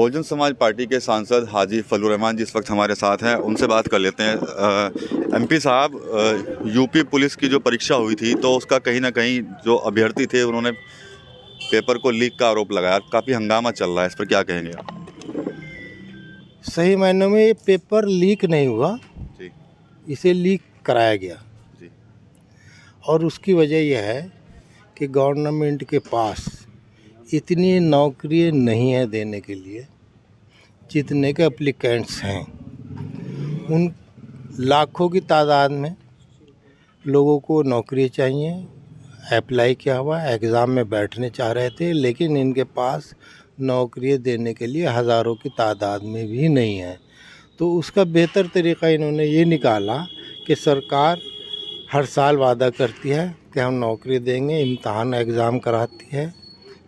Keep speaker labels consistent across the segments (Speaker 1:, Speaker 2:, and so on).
Speaker 1: Bahujan Samaj party के सांसद हाजी फजलुर रहमान जिस वक्त हमारे साथ हैं, उनसे बात कर लेते हैं। एमपी साहब, यूपी पुलिस की जो परीक्षा हुई थी तो उसका कहीं ना कहीं जो अभ्यर्थी थे उन्होंने पेपर को लीक का आरोप लगाया। काफ़ी हंगामा चल रहा है, इस पर क्या कहेंगे आप?
Speaker 2: सही मायनों में ये पेपर लीक नहीं हुआ
Speaker 1: जी
Speaker 2: इसे लीक कराया गया।
Speaker 1: जी
Speaker 2: और उसकी वजह यह है कि गवर्नमेंट के पास इतनी नौकरी नहीं है देने के लिए जितने के एप्लीकेंट्स हैं। उन लाखों की तादाद में लोगों को नौकरी चाहिए, अप्लाई किया हुआ, एग्ज़ाम में बैठने चाह रहे थे, लेकिन इनके पास नौकरी देने के लिए हज़ारों की तादाद में भी नहीं है। तो उसका बेहतर तरीक़ा इन्होंने ये निकाला कि सरकार हर साल वादा करती है कि हम नौकरी देंगे, इम्तहान एग्ज़ाम कराती है,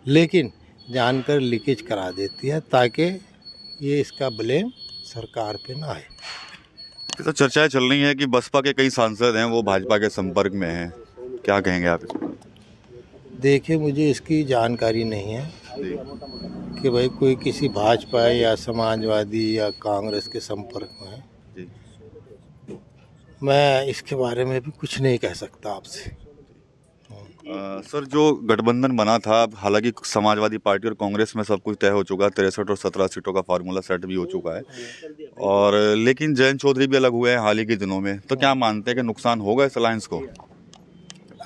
Speaker 2: लेकिन जानकर लीकेज करा देती है ताकि ये इसका ब्लेम सरकार पे ना आए।
Speaker 1: तो चर्चाएं चल रही हैं कि बसपा के कई सांसद हैं वो भाजपा के संपर्क में हैं, क्या कहेंगे आप इस पर?
Speaker 2: देखिए, मुझे इसकी जानकारी नहीं है
Speaker 1: जी
Speaker 2: कि भाई कोई किसी भाजपा या समाजवादी या कांग्रेस के संपर्क में है।
Speaker 1: जी
Speaker 2: मैं इसके बारे में भी कुछ नहीं कह सकता आपसे।
Speaker 1: सर, जो गठबंधन बना था, हालांकि समाजवादी पार्टी और कांग्रेस में सब कुछ तय हो चुका है, 63 और 17 सीटों का फार्मूला सेट भी हो चुका है, और लेकिन जयंत चौधरी भी अलग हुए हैं हाल ही के दिनों में। तो क्या मानते हैं कि नुकसान होगा इस अलायंस को?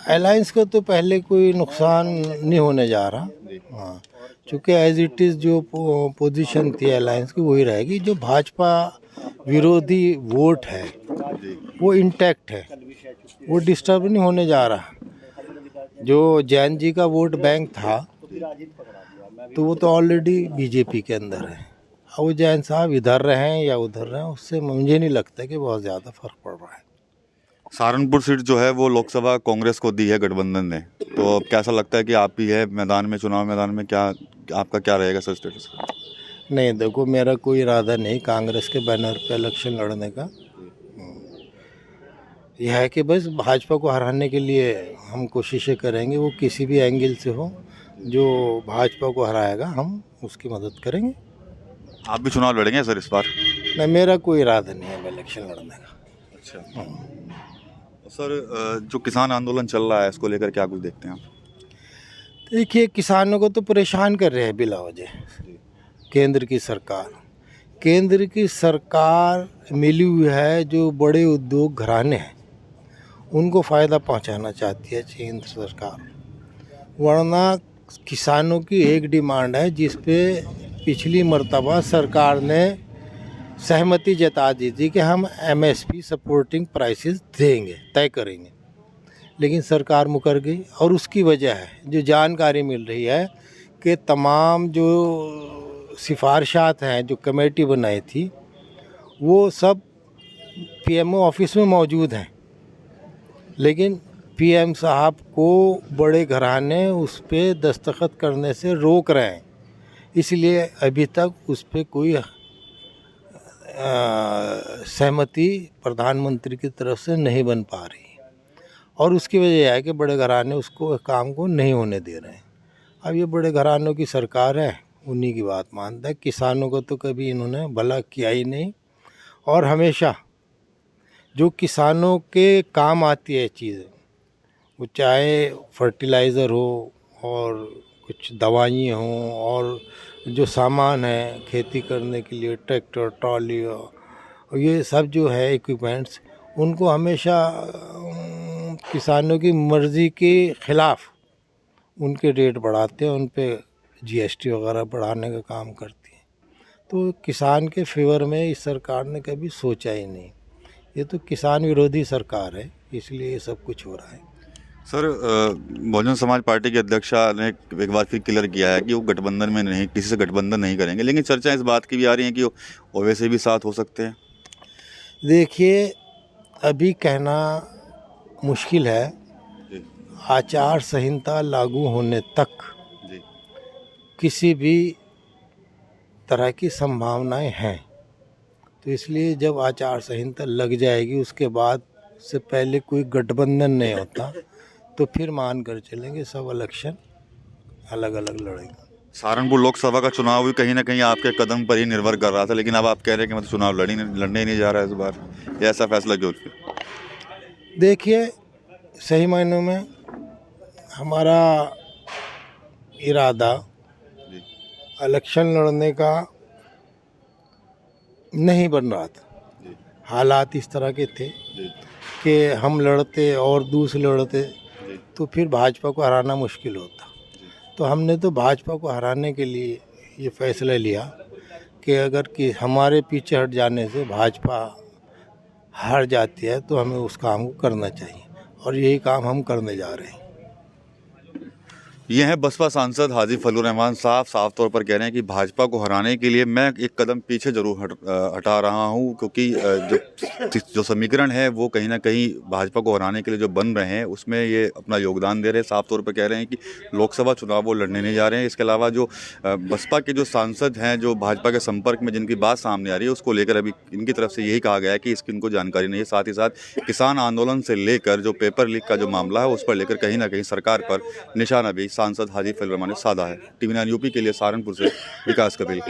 Speaker 2: अलायंस को तो पहले कोई नुकसान नहीं होने जा रहा। हाँ, चूँकि एज इट इज़ जो पोजीशन थी अलायंस की वही रहेगी। जो भाजपा विरोधी वोट है वो इंटैक्ट है, वो डिस्टर्ब नहीं होने जा रहा। जो जैन जी का वोट बैंक था तो वो तो ऑलरेडी बीजेपी के अंदर है। अब वो जैन साहब इधर रहें या उधर रहें, उससे मुझे नहीं लगता कि बहुत ज़्यादा फर्क पड़ रहा है।
Speaker 1: सहारनपुर सीट जो है वो लोकसभा कांग्रेस को दी है गठबंधन ने, तो अब कैसा लगता है कि आप भी है मैदान में, चुनाव मैदान में, क्या आपका क्या रहेगा सर स्टेटस?
Speaker 2: नहीं, देखो, मेरा कोई इरादा नहीं कांग्रेस के बैनर पे इलेक्शन लड़ने का। यह है कि बस भाजपा को हराने के लिए हम कोशिशें करेंगे, वो किसी भी एंगल से हो। जो भाजपा को हराएगा हम उसकी मदद करेंगे।
Speaker 1: आप भी चुनाव लड़ेंगे सर इस बार?
Speaker 2: नहीं, मेरा कोई इरादा नहीं है इलेक्शन लड़ने का।
Speaker 1: अच्छा सर, जो किसान आंदोलन चल रहा है इसको लेकर क्या कुछ देखते हैं आप?
Speaker 2: देखिए, किसानों को तो परेशान कर रहे हैं बिला वजह केंद्र की सरकार मिली हुई है। जो बड़े उद्योग घराने हैं उनको फ़ायदा पहुंचाना चाहती है केंद्र सरकार, वरना किसानों की एक डिमांड है जिस पे पिछली मर्तबा सरकार ने सहमति जता दी थी कि हम एमएसपी सपोर्टिंग प्राइसेस देंगे, तय करेंगे, लेकिन सरकार मुकर गई। और उसकी वजह है, जो जानकारी मिल रही है कि तमाम जो सिफारिशात हैं जो कमेटी बनाई थी वो सब पीएमओ ऑफिस में मौजूद हैं, लेकिन पीएम साहब को बड़े घराने उस पर दस्तखत करने से रोक रहे हैं। इसलिए अभी तक उस पर कोई सहमति प्रधानमंत्री की तरफ से नहीं बन पा रही, और उसकी वजह है कि बड़े घराने उसको काम को नहीं होने दे रहे हैं। अब ये बड़े घरानों की सरकार है, उन्हीं की बात मानता है। किसानों को तो कभी इन्होंने भला किया ही नहीं, और हमेशा जो किसानों के काम आती है चीज़ें, वो चाहे फर्टिलाइज़र हो और कुछ दवाइयाँ हों और जो सामान है खेती करने के लिए, ट्रैक्टर, ट्रॉली और ये सब जो है इक्विपमेंट्स, उनको हमेशा किसानों की मर्ज़ी के ख़िलाफ़ उनके रेट बढ़ाते हैं, उन पे जीएसटी वगैरह बढ़ाने का काम करती है। तो किसान के फेवर में इस सरकार ने कभी सोचा ही नहीं। ये तो किसान विरोधी सरकार है, इसलिए ये सब कुछ हो रहा है।
Speaker 1: सर, बहुजन समाज पार्टी के अध्यक्षा ने एक बार फिर क्लियर किया है कि वो गठबंधन में नहीं, किसी से गठबंधन नहीं करेंगे, लेकिन चर्चा इस बात की भी आ रही है कि वो वैसे भी साथ हो सकते हैं।
Speaker 2: देखिए, अभी कहना मुश्किल है।
Speaker 1: जी
Speaker 2: आचार संहिता लागू होने तक
Speaker 1: जी
Speaker 2: किसी भी तरह की संभावनाएं हैं, तो इसलिए जब आचार संहिता लग जाएगी उसके बाद से पहले कोई गठबंधन नहीं होता, तो फिर मान कर चलेंगे सब इलेक्शन अलग अलग लड़ेंगे।
Speaker 1: सहारनपुर लोकसभा का चुनाव भी कहीं ना कहीं आपके कदम पर ही निर्भर कर रहा था, लेकिन अब आप कह रहे हैं कि मतलब चुनाव लड़ने ही नहीं जा रहा है इस बार, ये ऐसा फैसला क्यों फिर?
Speaker 2: देखिए, सही मायनों में हमारा इरादा
Speaker 1: जी
Speaker 2: इलेक्शन लड़ने का नहीं बन रहा था।
Speaker 1: जी
Speaker 2: हालात इस तरह के थे
Speaker 1: जी
Speaker 2: कि हम लड़ते और दूसरे लड़ते
Speaker 1: जी
Speaker 2: तो फिर भाजपा को हराना मुश्किल होता। तो हमने तो भाजपा को हराने के लिए ये फैसला लिया कि अगर कि हमारे पीछे हट जाने से भाजपा हार जाती है तो हमें उस काम को करना चाहिए, और यही काम हम करने जा रहे हैं।
Speaker 1: ये हैं बसपा सांसद हाजी फजलुर रहमान साहब, साफ तौर पर कह रहे हैं कि भाजपा को हराने के लिए मैं एक कदम पीछे जरूर हटा रहा हूं, क्योंकि जो समीकरण है वो कहीं ना कहीं भाजपा को हराने के लिए जो बन रहे हैं उसमें ये अपना योगदान दे रहे हैं। साफ तौर पर कह रहे हैं कि लोकसभा चुनाव वो लड़ने नहीं जा रहे हैं। इसके अलावा जो बसपा के जो सांसद हैं जो भाजपा के संपर्क में जिनकी बात सामने आ रही है उसको लेकर अभी इनकी तरफ से यही कहा गया है कि इसकी इनको जानकारी नहीं है। साथ ही साथ किसान आंदोलन से लेकर जो पेपर लीक का जो मामला है उस पर लेकर कहीं ना कहीं सरकार पर निशाना भी सांसद हाजी फजलुर रहमान ने साधा है। TV9 यूपी के लिए सहारनपुर से विकास कपिल।